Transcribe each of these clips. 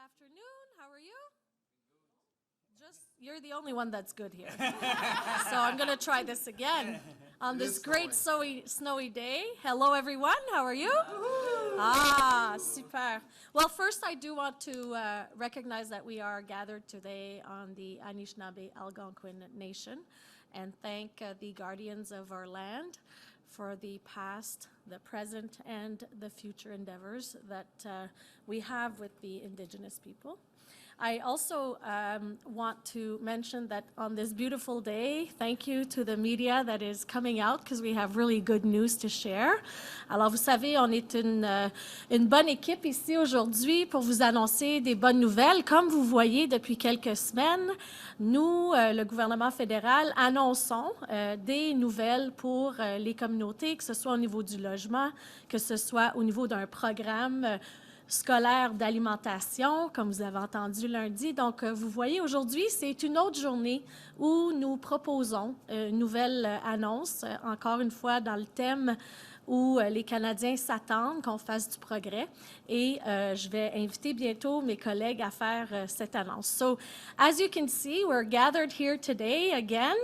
afternoon. How are you? You're the only one that's good here. So I'm going to try this again on this great snowy day. Hello, everyone. How are you? Super. Well, first, I do want to recognize that we are gathered today on the Anishinaabe Algonquin Nation and thank the guardians of our land for the past, the present, and the future endeavors that we have with the Indigenous people. I also want to mention that on this beautiful day, thank you to the media that is coming out because we have really good news to share. Alors, vous savez, on est une bonne équipe ici aujourd'hui pour vous annoncer des bonnes nouvelles. Comme vous voyez depuis quelques semaines, nous, le gouvernement fédéral, annonçons des nouvelles pour les communautés, que ce soit au niveau du logement, que ce soit au niveau d'un programme scolaire d'alimentation, comme vous avez entendu lundi. Donc, vous voyez, aujourd'hui, c'est une autre journée où nous proposons une nouvelle annonce, encore une fois dans le thème où les Canadiens s'attendent qu'on fasse du progrès. Et je vais inviter bientôt mes collègues à faire cette annonce. So, as you can see, we're gathered here today again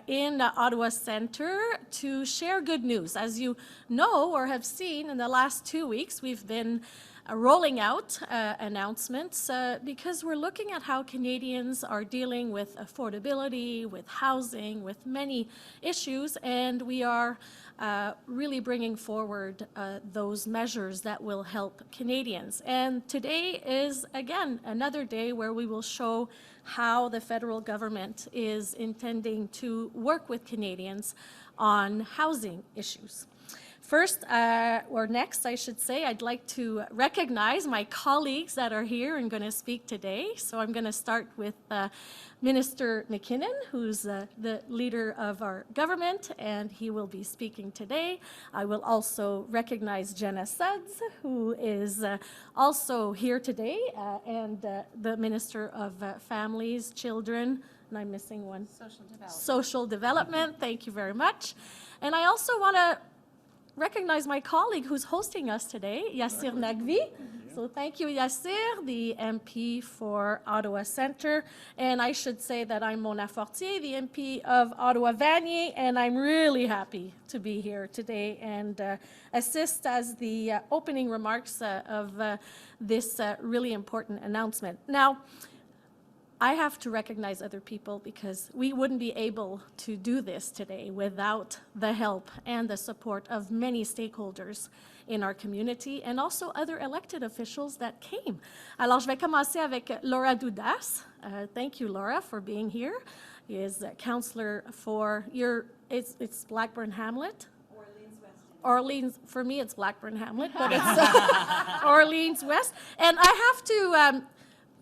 in Ottawa Centre to share good news. As you know or have seen in the last 2 weeks, we've been rolling out announcements because we're looking at how Canadians are dealing with affordability, with housing, with many issues, and we are really bringing forward those measures that will help Canadians. And today is, again, another day where we will show how the federal government is intending to work with Canadians on housing issues. First, or next, I should say, I'd like to recognize my colleagues that are here and going to speak today. So I'm going to start with Minister MacKinnon, who's the leader of our government, and he will be speaking today. I will also recognize Jenna Sudds, who is also here today, and the Minister of Families, Children, and I'm missing one. Social Development. Social Development, thank you very much. And I also want to recognize my colleague who's hosting us today, Yasir Naqvi. So thank you, Yasir, the MP for Ottawa Centre. And I should say that I'm Mona Fortier, the MP of Ottawa-Vanier, and I'm really happy to be here today and assist as the opening remarks of this really important announcement. Now, I have to recognize other people because we wouldn't be able to do this today without the help and the support of many stakeholders in our community and also other elected officials that came. Alors, je vais commencer avec Laura Dudas. Thank you, Laura, for being here. He is a counselor for it's Blackburn Hamlet. Orleans, for me, it's Blackburn Hamlet, but it's Orleans West. And I have to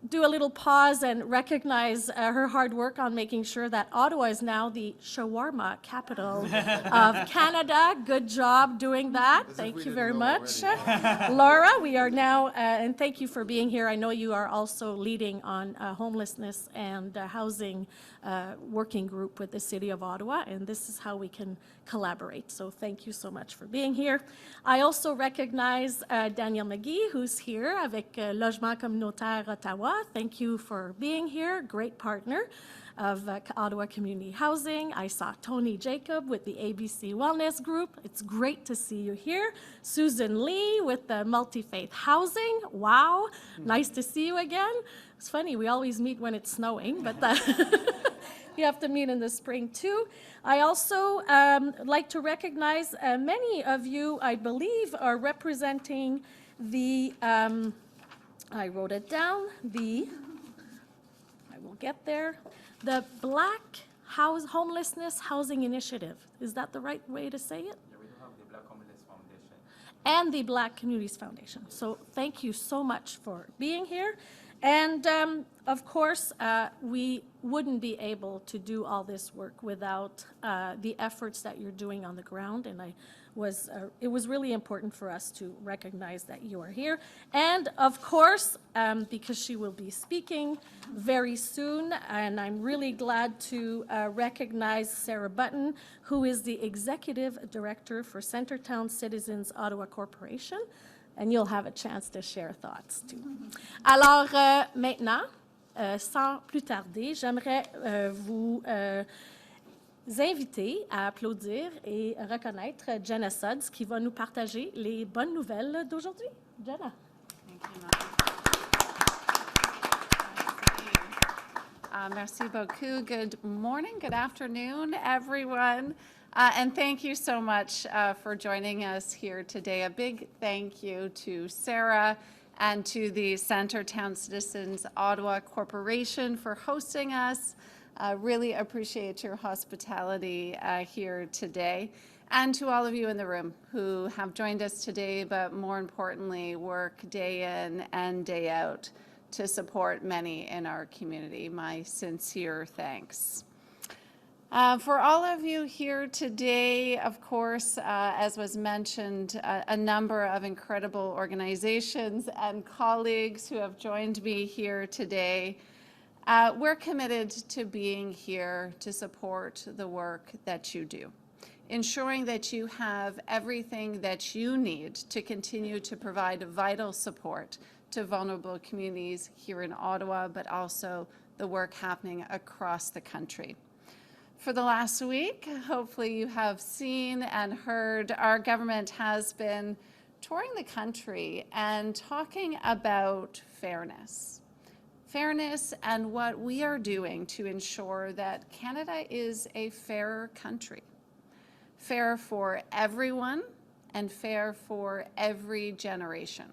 do a little pause and recognize her hard work on making sure that Ottawa is now the shawarma capital of Canada. Good job doing that. Thank you very much. Laura, we are now, and thank you for being here. I know you are also leading on homelessness and housing working group with the City of Ottawa, and this is how we can collaborate. So thank you so much for being here. I also recognize Daniel McGee, who's here avec Logement Communautaire Ottawa. Thank you for being here. Great partner of Ottawa Community Housing. I saw Tony Jacob with the ABC Wellness Group. It's great to see you here. Susan Lee with the Multi-Faith Housing. Wow, nice to see you again. It's funny, we always meet when it's snowing, but we have to meet in the spring too. I also like to recognize many of you, I believe, are representing the, I wrote it down, I will get there, the Black Homelessness Housing Initiative. Is that the right way to say it? Yeah, we have the Black Homeless Foundation. And the Black Communities Foundation. So thank you so much for being here. And of course, we wouldn't be able to do all this work without the efforts that you're doing on the ground. And it was really important for us to recognize that you are here. And of course, because she will be speaking very soon, and I'm really glad to recognize Sarah Button, who is the Executive Director for Centretown Citizens Ottawa Corporation. and you'll have a chance to share thoughts too. Alors maintenant, sans plus tarder, j'aimerais vous inviter à applaudir et reconnaître Jenna Sudds qui va nous partager les bonnes nouvelles d'aujourd'hui. Jenna. Thank you, Merci beaucoup. Good morning, good afternoon, everyone. And thank you so much for joining us here today. A big thank you to Sarah and to the Centertown Citizens Ottawa Corporation for hosting us. Really appreciate your hospitality here today. And to all of you in the room who have joined us today, but more importantly, work day in and day out to support many in our community. My sincere thanks. For all of you here today, of course, as was mentioned, a number of incredible organizations and colleagues who have joined me here today. We're committed to being here to support the work that you do, ensuring that you have everything that you need to continue to provide vital support to vulnerable communities here in Ottawa, but also the work happening across the country. For the last week, hopefully you have seen and heard, our government has been touring the country and talking about fairness. Fairness and what we are doing to ensure that Canada is a fairer country. Fair for everyone and fair for every generation.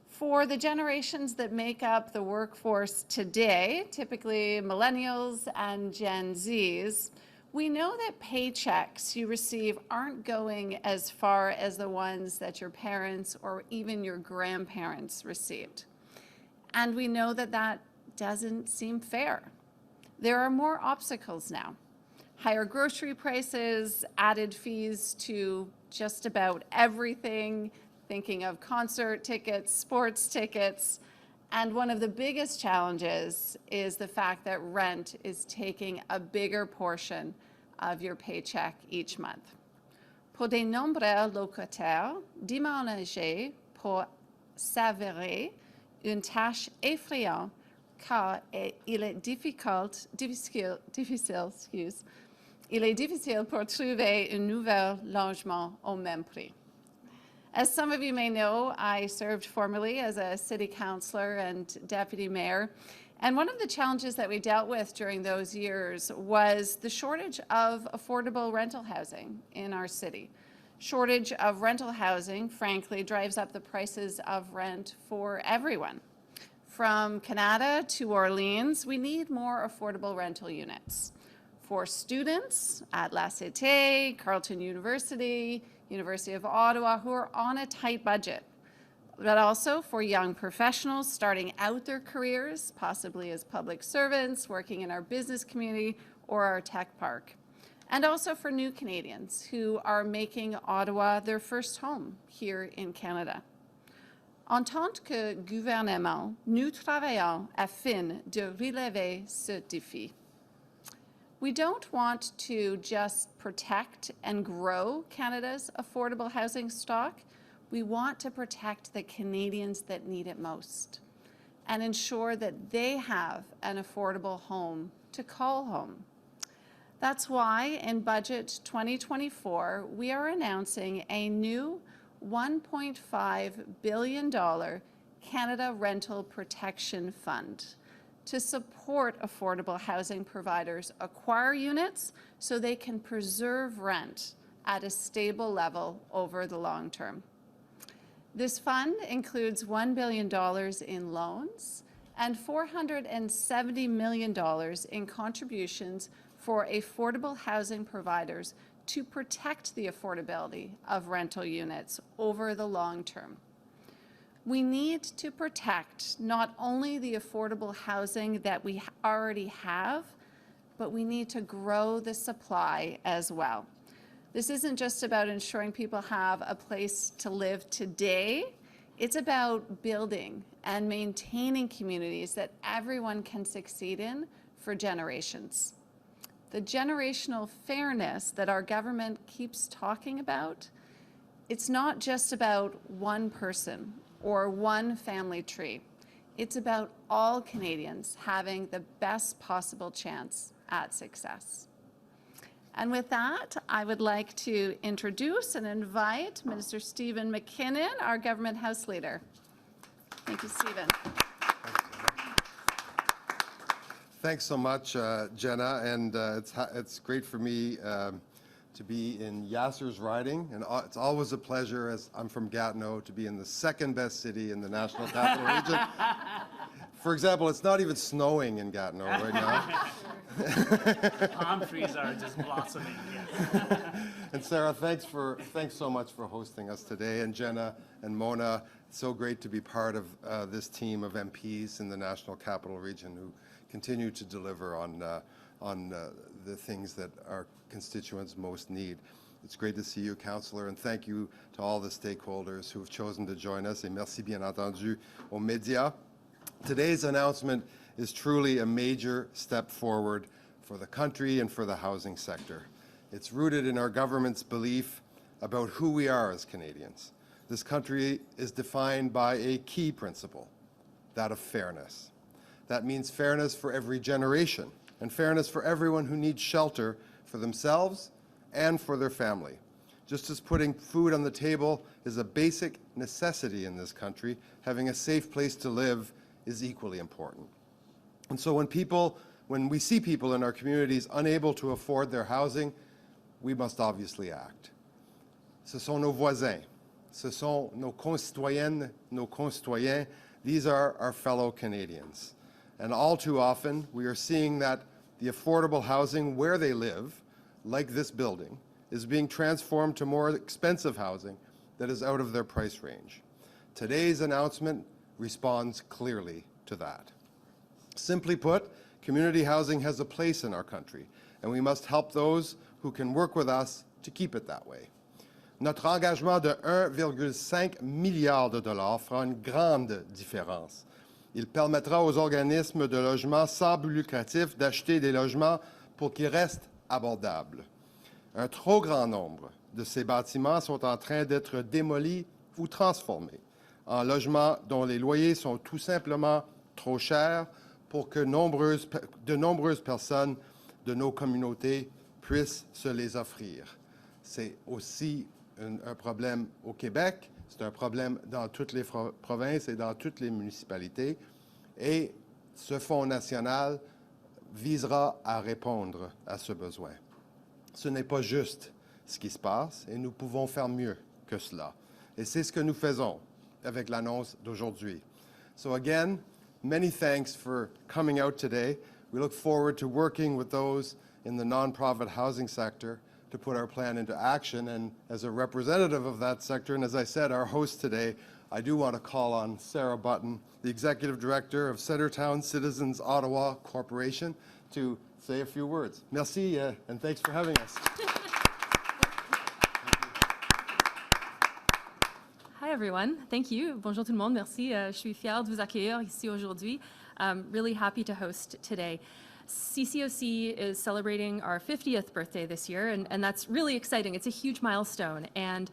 For the generations that make up the workforce today, typically millennials and Gen Zs, we know that paychecks you receive aren't going as far as the ones that your parents or even your grandparents received. And we know that that doesn't seem fair. There are more obstacles now. Higher grocery prices, added fees to just about everything, thinking of concert tickets, sports tickets, and one of the biggest challenges is the fact that rent is taking a bigger portion of your paycheck each month. Pour de nombreux locataires, déménager peut s'avérer une tâche effrayante car il est difficile pour trouver un nouveau logement au même prix. As some of you may know, I served formerly as a city councillor and deputy mayor, and one of the challenges that we dealt with during those years was the shortage of affordable rental housing in our city. Shortage of rental housing, frankly, drives up the prices of rent for everyone. From Canada to Orleans, we need more affordable rental units. For students at La Cité, Carleton University, University of Ottawa, who are on a tight budget, but also for young professionals starting out their careers, possibly as public servants, working in our business community or our tech park. And also for new Canadians who are making Ottawa their first home here in Canada. En tant que gouvernement, nous travaillons afin de relever ce défi. We don't want to just protect and grow Canada's affordable housing stock. We want to protect the Canadians that need it most and ensure that they have an affordable home to call home. That's why in Budget 2024, we are announcing a new $1.5 billion Canada Rental Protection Fund to support affordable housing providers acquire units so they can preserve rent at a stable level over the long term. This fund includes $1 billion in loans and $470 million in contributions for affordable housing providers to protect the affordability of rental units over the long term. We need to protect not only the affordable housing that we already have, but we need to grow the supply as well. This isn't just about ensuring people have a place to live today. It's about building and maintaining communities that everyone can succeed in for generations. The generational fairness that our government keeps talking about it's not just about one person or one family tree. It's about all Canadians having the best possible chance at success. And with that, I would like to introduce and invite Minister Steven MacKinnon, our Government House Leader. Thank you, Steven. Thanks so much, Jenna, and it's great for me to be in Yasir's riding, and it's always a pleasure, as I'm from Gatineau, to be in the second best city in the National Capital Region. For example, it's not even snowing in Gatineau right now. Palm trees are just blossoming. Yes. And Sarah, thanks so much for hosting us today, and Jenna and Mona. It's so great to be part of this team of MPs in the National Capital Region who continue to deliver on the things that our constituents most need. It's great to see you, Councillor, and thank you to all the stakeholders who have chosen to join us, et merci bien entendu aux médias. Today's announcement is truly a major step forward for the country and for the housing sector. It's rooted in our government's belief about who we are as Canadians. This country is defined by a key principle, that of fairness. That means fairness for every generation and fairness for everyone who needs shelter for themselves and for their family. Just as putting food on the table is a basic necessity in this country, having a safe place to live is equally important. And so when we see people in our communities unable to afford their housing, we must obviously act. Ce sont nos voisins, ce sont nos concitoyennes, nos concitoyens, these are our fellow Canadians. And all too often, we are seeing that the affordable housing where they live, like this building, is being transformed to more expensive housing that is out of their price range. Today's announcement responds clearly to that. Simply put, community housing has a place in our country, and we must help those who can work with us to keep it that way. Notre engagement de 1,5 milliard de dollars fera une grande différence. Il permettra aux organismes de logement sans but lucratif d'acheter des logements pour qu'ils restent abordables. Un trop grand nombre de ces bâtiments sont en train d'être démolis ou transformés en logements dont les loyers sont tout simplement trop chers pour que de nombreuses personnes de nos communautés puissent se les offrir. C'est aussi un problème au Québec, c'est un problème dans toutes les provinces et dans toutes les municipalités. Et ce Fonds national visera à répondre à ce besoin. Ce n'est pas juste ce qui se passe et nous pouvons faire mieux que cela. Et c'est ce que nous faisons avec l'annonce d'aujourd'hui. So again, many thanks for coming out today. We look forward to working with those in the nonprofit housing sector to put our plan into action. And as a representative of that sector, and as I said, our host today, I do want to call on Sarah Button, the Executive Director of Centertown Citizens Ottawa Corporation, to say a few words. Merci, and thanks for having us. Hi everyone, thank you. Bonjour tout le monde, merci. Je suis fière de vous accueillir ici aujourd'hui. Really happy to host today. CCOC is celebrating our 50th birthday this year, and that's really exciting. It's a huge milestone, and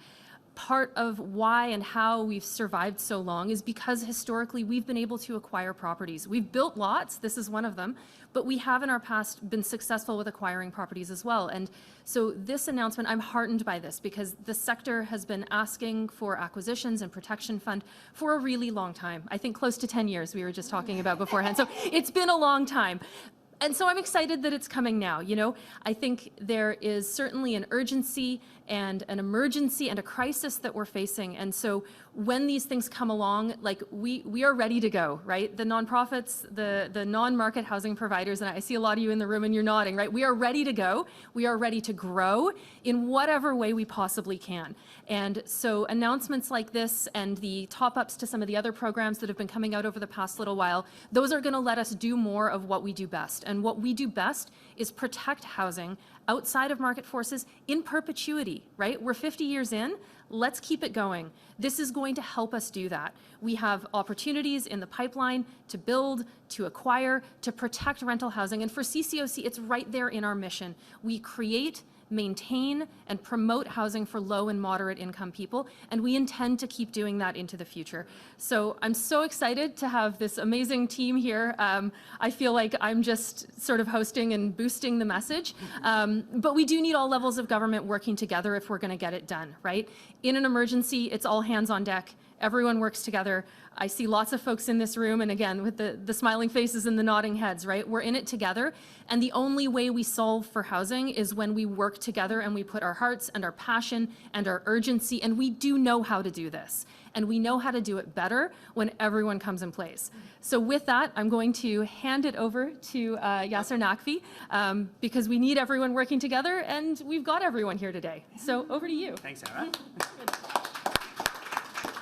part of why and how we've survived so long is because historically we've been able to acquire properties. We've built lots, this is one of them, but we have in our past been successful with acquiring properties as well. And so this announcement, I'm heartened by this because the sector has been asking for acquisitions and protection fund for a really long time. I think close to 10 years we were just talking about beforehand. So it's been a long time. And so I'm excited that it's coming now. You know, I think there is certainly an urgency and an emergency and a crisis that we're facing. And so when these things come along, like we are ready to go, right? The nonprofits, the non-market housing providers, and I see a lot of you in the room and you're nodding, right? We are ready to go. We are ready to grow in whatever way we possibly can. And so announcements like this and the top-ups to some of the other programs that have been coming out over the past little while, those are going to let us do more of what we do best. And what we do best is protect housing outside of market forces in perpetuity, right? We're 50 years in. Let's keep it going. This is going to help us do that. We have opportunities in the pipeline to build, to acquire, to protect rental housing. And for CCOC, it's right there in our mission. We create maintain, and promote housing for low and moderate income people, and we intend to keep doing that into the future. So I'm so excited to have this amazing team here. I feel like I'm just sort of hosting and boosting the message, but we do need all levels of government working together if we're going to get it done, right? In an emergency, it's all hands on deck. Everyone works together. I see lots of folks in this room, and again, with the smiling faces and the nodding heads, right? We're in it together, and the only way we solve for housing is when we work together and we put our hearts and our passion and our urgency, and we do know how to do this. And we know how to do it better when everyone comes in place. So with that, I'm going to hand it over to Yasir Naqvi, because we need everyone working together, and we've got everyone here today. So over to you. Thanks, Sarah.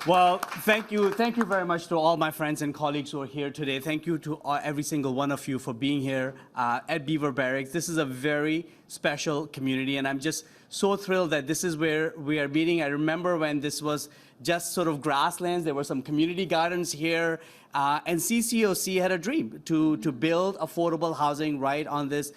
Well, thank you very much to all my friends and colleagues who are here today. Thank you to every single one of you for being here at Beaver Barracks. This is a very special community, and I'm just so thrilled that this is where we are meeting. I remember when this was just sort of grasslands. There were some community gardens here, and CCOC had a dream to build affordable housing right on this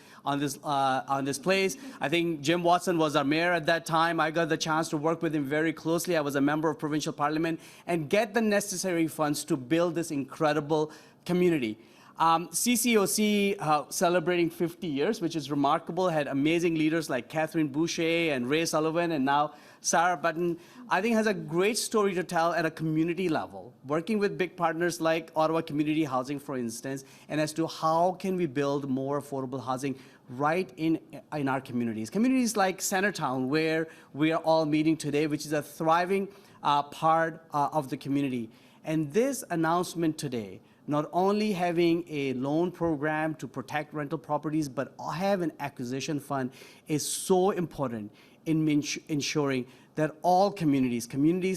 place. I think Jim Watson was our mayor at that time. I got the chance to work with him very closely. I was a member of provincial parliament and get the necessary funds to build this incredible community. CCOC celebrating 50 years, which is remarkable, had amazing leaders like Catherine Boucher and Ray Sullivan, and now Sarah Button, I think, has a great story to tell at a community level, working with big partners like Ottawa Community Housing, for instance, and as to how can we build more affordable housing right in our communities. Communities like Centertown, where we are all meeting today, which is a thriving part of the community. And this announcement today, not only having a loan program to protect rental properties, but have an acquisition fund, is so important in ensuring that all communities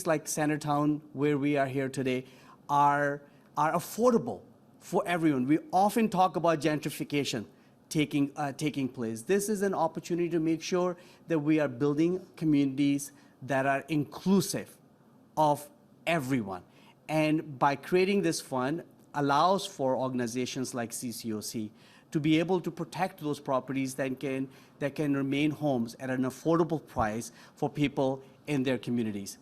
like Centertown, where we are here today, are affordable for everyone. We often talk about gentrification taking place. This is an opportunity to make sure that we are building communities that are inclusive of everyone. And by creating this fund, allows for organizations like CCOC to be able to protect those properties that can remain homes at an affordable price for people in their communities.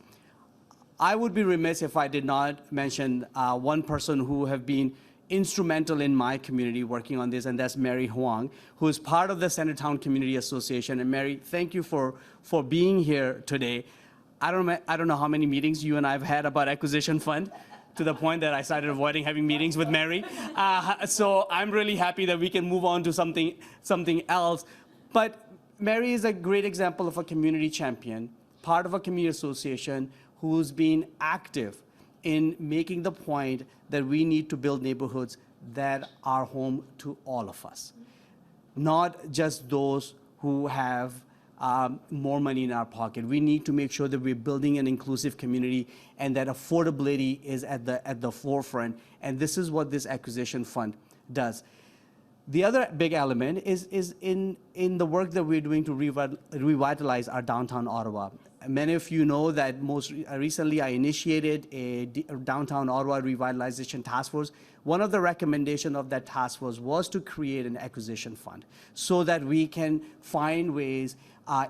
I would be remiss if I did not mention one person who have been instrumental in my community working on this, and that's Mary Huang, who is part of the Centertown Community Association. And Mary, thank you for being here today. I don't know how many meetings you and I have had about acquisition fund, to the point that I started avoiding having meetings with Mary. So I'm really happy that we can move on to something else. But Mary is a great example of a community champion, part of a community association who's been active in making the point that we need to build neighborhoods that are home to all of us, not just those who have more money in our pocket. We need to make sure that we're building an inclusive community and that affordability is at the forefront. And this is what this acquisition fund does. The other big element is in the work that we're doing to revitalize our downtown Ottawa. Many of you know that most recently I initiated a downtown Ottawa revitalization task force. One of the recommendations of that task force was to create an acquisition fund so that we can find ways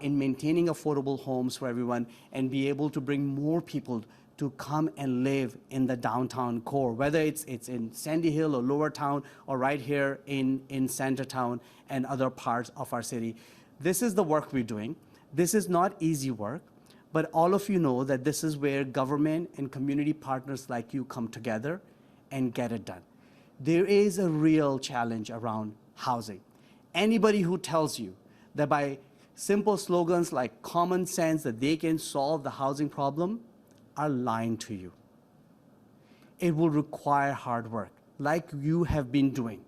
in maintaining affordable homes for everyone and be able to bring more people to come and live in the downtown core, whether it's in Sandy Hill or Lower Town or right here in Centertown and other parts of our city. This is the work we're doing. This is not easy work, but all of you know that this is where government and community partners like you come together and get it done. There is a real challenge around housing. Anybody who tells you that by simple slogans like common sense that they can solve the housing problem are lying to you. It will require hard work, like you have been doing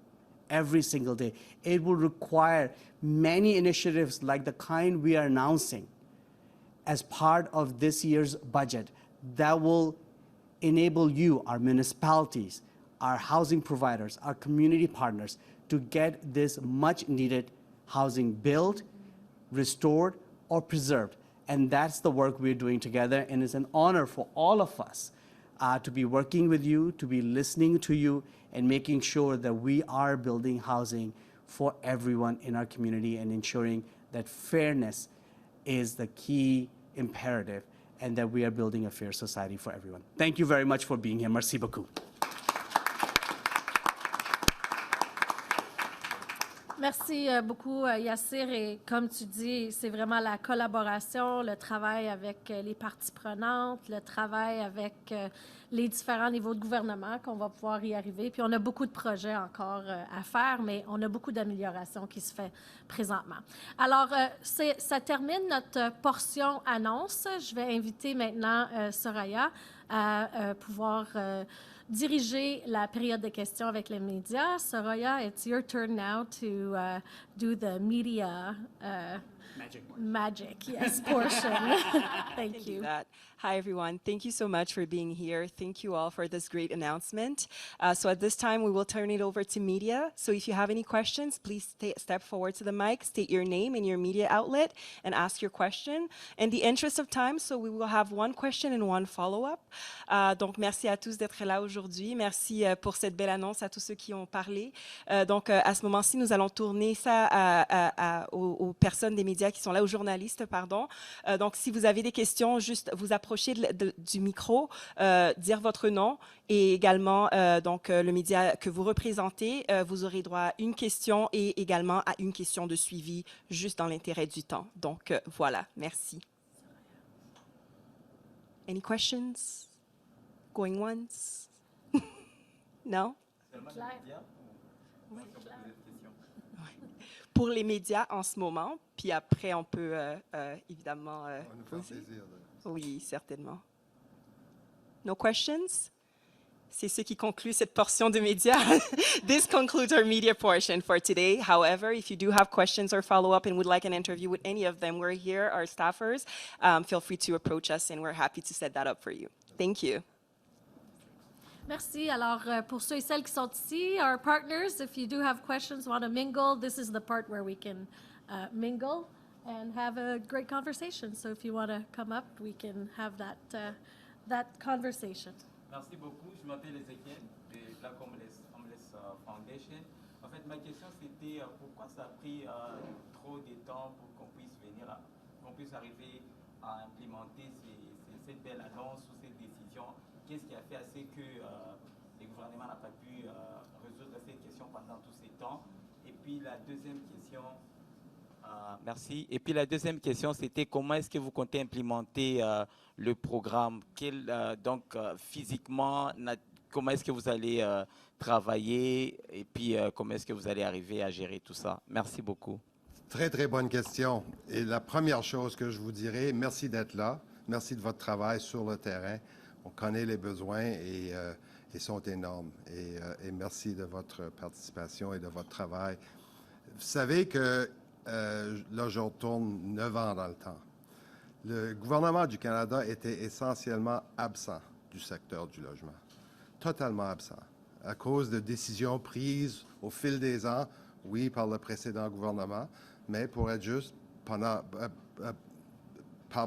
every single day. It will require many initiatives like the kind we are announcing as part of this year's budget that will enable you, our municipalities, our housing providers, our community partners, to get this much needed housing built, restored, or preserved. And that's the work we're doing together, and it's an honor for all of us to be working with you, to be listening to you, and making sure that we are building housing for everyone in our community and ensuring that fairness is the key imperative, and that we are building a fair society for everyone. Thank you very much for being here. Merci beaucoup. Merci beaucoup, Yasir. Et comme tu dis, c'est vraiment la collaboration, le travail avec les parties prenantes, le travail avec les différents niveaux de gouvernement qu'on va pouvoir y arriver. Puis on a beaucoup de projets encore à faire, mais on a beaucoup d'améliorations qui se fait présentement. Alors, ça termine notre portion annonce. Je vais inviter maintenant Soraya à pouvoir diriger la période de questions avec les médias. Soraya, it's your turn now to do the media magic, yes, portion. Thank you. Hi, everyone. Thank you so much for being here. Thank you all for this great announcement. So at this time, we will turn it over to media. So if you have any questions, please step forward to the mic, state your name and your media outlet, and ask your question. In the interest of time, so we will have one question and one follow-up. Donc, merci à tous d'être là aujourd'hui. Merci pour cette belle annonce à tous ceux qui ont parlé. Donc, à ce moment-ci, nous allons tourner ça aux personnes des médias qui sont là, aux journalistes, pardon. Donc, si vous avez des questions, juste vous approchez du micro, dire votre nom et également donc le média que vous représentez, vous aurez droit à une question et également à une question de suivi juste dans l'intérêt du temps. Donc voilà, merci. Any questions? Going once? No? Pour les médias en ce moment, puis après on peut évidemment poser. Oui, certainement. No questions? C'est ce qui conclut cette portion de médias. This concludes our media portion for today. However, if you do have questions or follow-up and would like an interview with any of them, we're here, our staffers. Feel free to approach us and we're happy to set that up for you. Thank you. Merci. Alors, pour ceux et celles qui sont ici, our partners, if you do have questions, want to mingle, this is the part where we can mingle and have a great conversation. So if you want to come up, we can have that conversation. Merci beaucoup. Je m'appelle Ezekiel de Black Homeless Foundation. En fait, ma question c'était pourquoi ça a pris trop de temps pour qu'on puisse qu'on puisse arriver à implémenter cette belle annonce ou cette décision. Qu'est-ce qui a fait assez que le gouvernement n'a pas pu résoudre cette question pendant tous ces temps? Et puis la deuxième question. Merci. Et puis la deuxième question, c'était comment est-ce que vous comptez implémenter le programme? Donc, physiquement, comment est-ce que vous allez travailler? Et puis, comment est-ce que vous allez arriver à gérer tout ça? Merci beaucoup. Très, très bonne question. Et la première chose que je vous dirais, merci d'être là. Merci de votre travail sur le terrain. On connaît les besoins et ils sont énormes. Et merci de votre participation et de votre travail. Vous savez que là, je retourne 9 ans dans le temps. Le gouvernement du Canada était essentiellement absent du secteur du logement. Totalement absent. À cause de décisions prises au fil des ans, oui, par le précédent gouvernement, mais pour être juste, par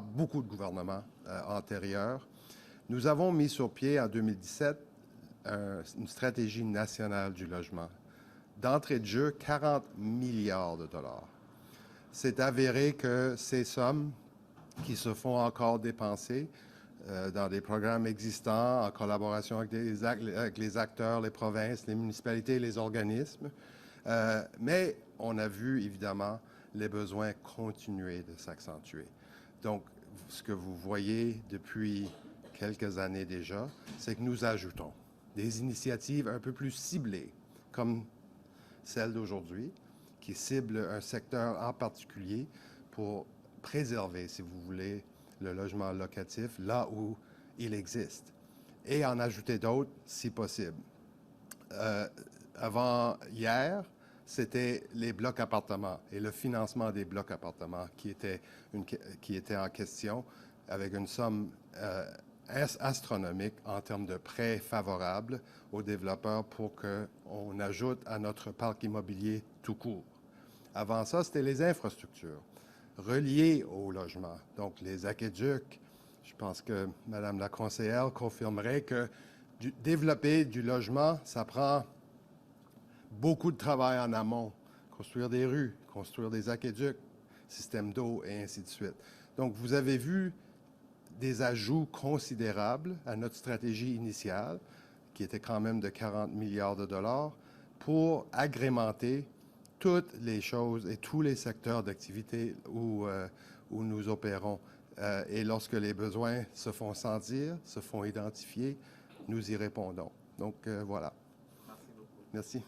beaucoup de gouvernements antérieurs. Nous avons mis sur pied en 2017 une stratégie nationale du logement. D'entrée de jeu, 40 milliards de dollars. C'est avéré que ces sommes qui se font encore dépenser dans des programmes existants, en collaboration avec les acteurs, les provinces, les municipalités, les organismes, mais on a vu évidemment les besoins continuer de s'accentuer. Donc, ce que vous voyez depuis quelques années déjà, c'est que nous ajoutons des initiatives un peu plus ciblées, comme celle d'aujourd'hui, qui cible un secteur en particulier pour préserver, si vous voulez, le logement locatif là où il existe et en ajouter d'autres si possible. Avant hier, c'était les blocs appartements et le financement des blocs appartements qui était en question avec une somme astronomique en termes de prêts favorables aux développeurs pour qu'on ajoute à notre parc immobilier tout court. Avant ça, c'était les infrastructures reliées au logement, donc les aqueducs. Je pense que Mme la conseillère confirmerait que développer du logement, ça prend beaucoup de travail en amont. Construire des rues, construire des aqueducs, système d'eau et ainsi de suite. Donc, vous avez vu des ajouts considérables à notre stratégie initiale, qui était quand même de 40 milliards de dollars, pour agrémenter toutes les choses et tous les secteurs d'activité où nous opérons. Et lorsque les besoins se font sentir, se font identifier, nous y répondons. Donc, voilà. Merci beaucoup. Merci.